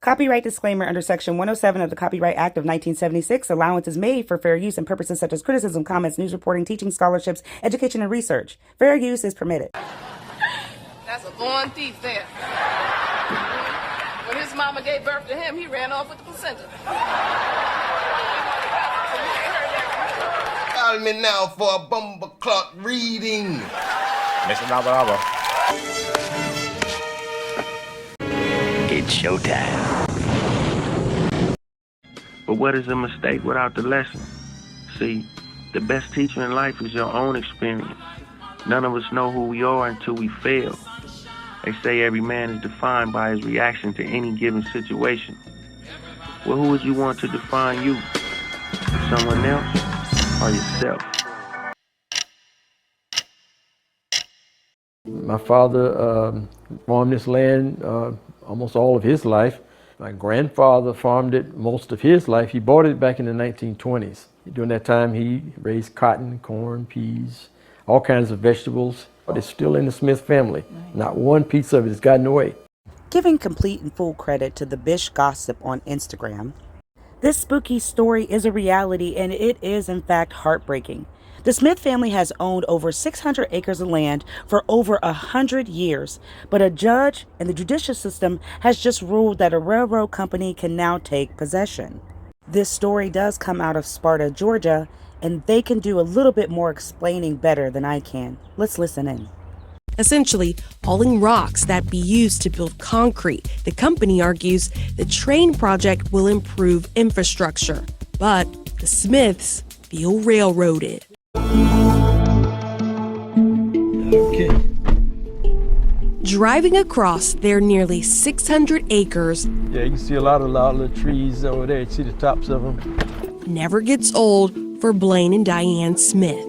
Copyright disclaimer under Section 107 of the Copyright Act of 1976. Allowance is made for fair use in purposes such as criticism, comments, news reporting, teaching, scholarships, education, and research. Fair use is permitted. That's a born thief there. When his mama gave birth to him, he ran off with the placenta. Call me now for a bumper clock reading. Mr. Navarro. It's showtime. But what is a mistake without the lesson? See, the best teacher in life is your own experience. None of us know who we are until we fail. They say every man is defined by his reaction to any given situation. Well, who would you want to define you? Someone else or yourself? My father farmed this land almost all of his life. My grandfather farmed it most of his life. He bought it back in the 1920s. During that time, he raised cotton, corn, peas, all kinds of vegetables. But it's still in the Smith family. Not one piece of it has gotten away. Giving complete and full credit to the Bish Gossip on Instagram, this spooky story is a reality, and it is in fact heartbreaking. The Smith family has owned over 600 acres of land for over 100 years, but a judge in the judicial system has just ruled that a railroad company can now take possession. This story does come out of Sparta, Georgia, and they can do a little bit more explaining better than I can. Let's listen in. Essentially, hauling rocks that be used to build concrete. The company argues the train project will improve infrastructure, but the Smiths feel railroaded. Okay. Driving across their nearly 600 acres, Yeah, you can see a lot of trees over there. You see the tops of them. never gets old for Blaine and Diane Smith.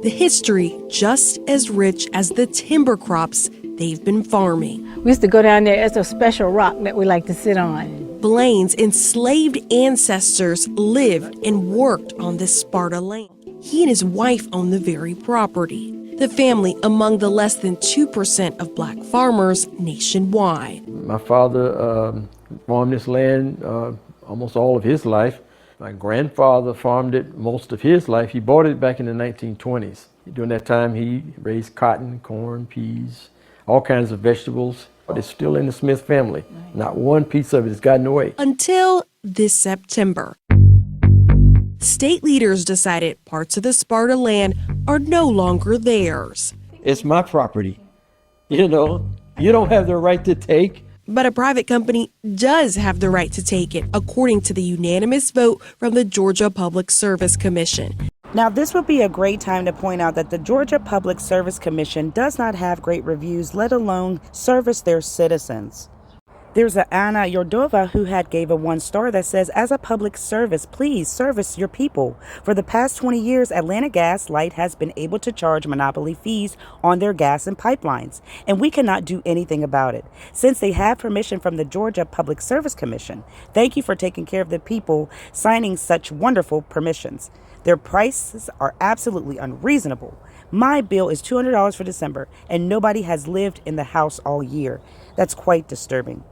The history just as rich as the timber crops they've been farming. We used to go down there. It's a special rock that we like to sit on. Blaine's enslaved ancestors lived and worked on this Sparta land. He and his wife owned the very property. The family among the less than 2% of black farmers nationwide. My father farmed this land almost all of his life. My grandfather farmed it most of his life. He bought it back in the 1920s. During that time, he raised cotton, corn, peas, all kinds of vegetables. But it's still in the Smith family. Not one piece of it has gotten away. Until this September. State leaders decided parts of the Sparta land are no longer theirs. It's my property. You know, you don't have the right to take. But a private company does have the right to take it, according to the unanimous vote from the Georgia Public Service Commission. Now, this would be a great time to point out that the Georgia Public Service Commission does not have great reviews, let alone service their citizens. There's a Anna Yordova who gave a 1-star that says, as a public service, please service your people. For the past 20 years, Atlanta Gas Light has been able to charge monopoly fees on their gas and pipelines, and we cannot do anything about it. Since they have permission from the Georgia Public Service Commission, thank you for taking care of the people, signing such wonderful permissions. Their prices are absolutely unreasonable. My bill is $200 for December, and nobody has lived in the house all year. That's quite disturbing.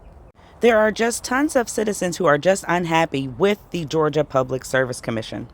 There are just tons of citizens who are just unhappy with the Georgia Public Service Commission,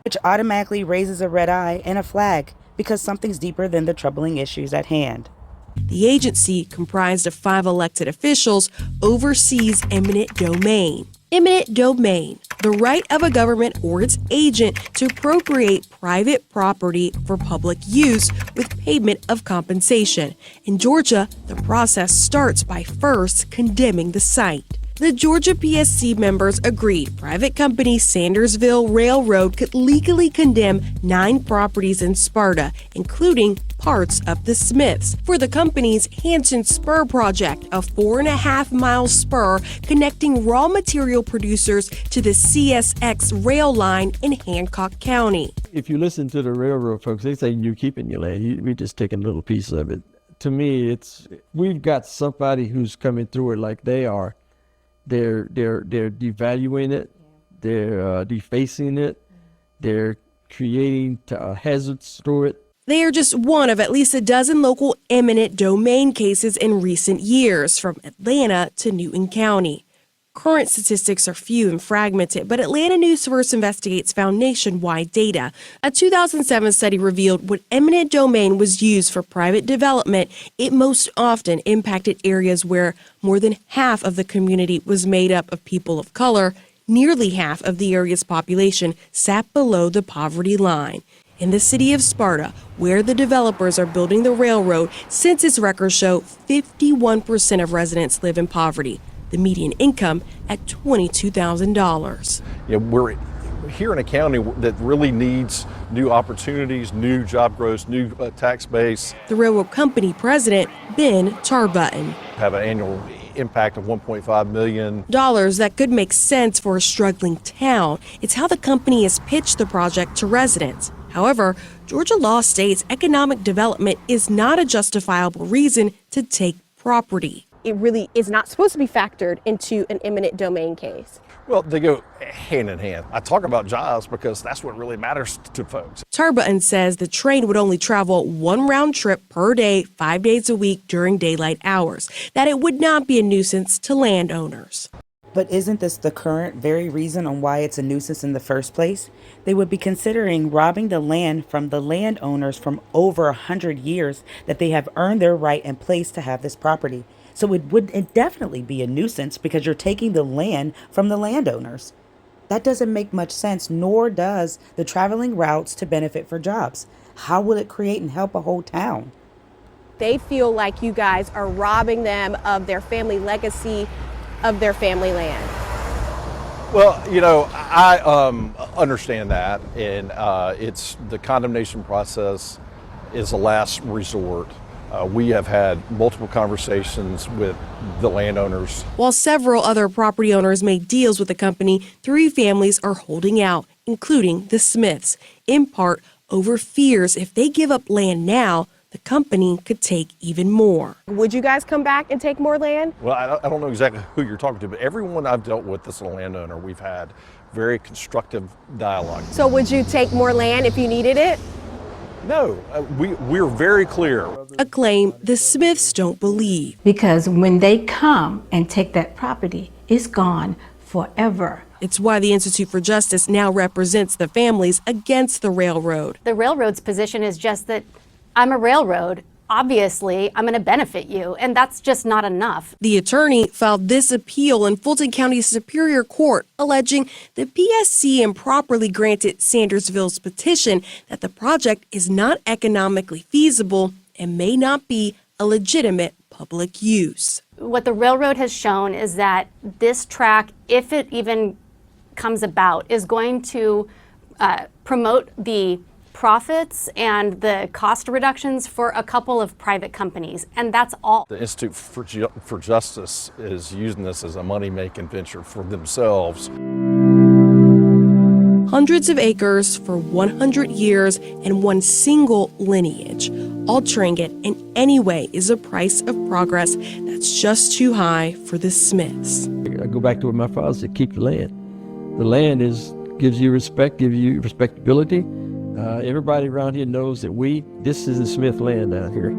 which automatically raises a red eye and a flag because something's deeper than the troubling issues at hand. The agency, comprised of 5 elected officials, oversees eminent domain. Eminent domain, the right of a government or its agent to appropriate private property for public use with payment of compensation. In Georgia, the process starts by first condemning the site. The Georgia PSC members agreed private company Sandersville Railroad could legally condemn 9 properties in Sparta, including parts of the Smiths, for the company's Hanson Spur project, a 4.5-mile spur connecting raw material producers to the CSX rail line in Hancock County. If you listen to the railroad folks, they say you're keeping your land. We're just taking a little piece of it. To me, we've got somebody who's coming through it like they are. They're devaluing it, they're defacing it, they're creating hazards through it. They are just one of at least a dozen local eminent domain cases in recent years, from Atlanta to Newton County. Current statistics are few and fragmented, but Atlanta News First Investigates found nationwide data. A 2007 study revealed when eminent domain was used for private development, it most often impacted areas where more than half of the community was made up of people of color. Nearly half of the area's population sat below the poverty line. In the city of Sparta, where the developers are building the railroad, census records show 51% of residents live in poverty. The median income at $22,000. We're here in a county that really needs new opportunities, new job growth, new tax base. The railroad company president, Ben Tarbutton. Have an annual impact of $1.5 million. That could make sense for a struggling town. It's how the company has pitched the project to residents. However, Georgia law states economic development is not a justifiable reason to take property. It really is not supposed to be factored into an eminent domain case. Well, they go hand in hand. I talk about jobs because that's what really matters to folks. Tarbutton says the train would only travel one round trip per day, 5 days a week during daylight hours, that it would not be a nuisance to landowners. But isn't this the current very reason on why it's a nuisance in the first place? They would be considering robbing the land from the landowners from over 100 years that they have earned their right and place to have this property. So it would definitely be a nuisance because you're taking the land from the landowners. That doesn't make much sense, nor does the traveling routes to benefit for jobs. How will it create and help a whole town? They feel like you guys are robbing them of their family legacy, of their family land. Well, I understand that, and it's the condemnation process is a last resort. We have had multiple conversations with the landowners. While several other property owners made deals with the company, 3 families are holding out, including the Smiths, in part over fears if they give up land now, the company could take even more. Would you guys come back and take more land? Well, I don't know exactly who you're talking to, but everyone I've dealt with that's a landowner, we've had very constructive dialogue. So would you take more land if you needed it? No, we're very clear. A claim the Smiths don't believe. Because when they come and take that property, it's gone forever. It's why the Institute for Justice now represents the families against the railroad. The railroad's position is just that I'm a railroad. Obviously, I'm going to benefit you, and that's just not enough. The attorney filed this appeal in Fulton County Superior Court, alleging the PSC improperly granted Sandersville's petition that the project is not economically feasible and may not be a legitimate public use. What the railroad has shown is that this track, if it even comes about, is going to promote the profits and the cost reductions for a couple of private companies, and that's all. The Institute for Justice is using this as a money-making venture for themselves. Hundreds of acres for 100 years and one single lineage. Altering it in any way is a price of progress that's just too high for the Smiths. I go back to what my father said, keep the land. The land gives you respect, gives you respectability. Everybody around here knows that this is the Smith land down here.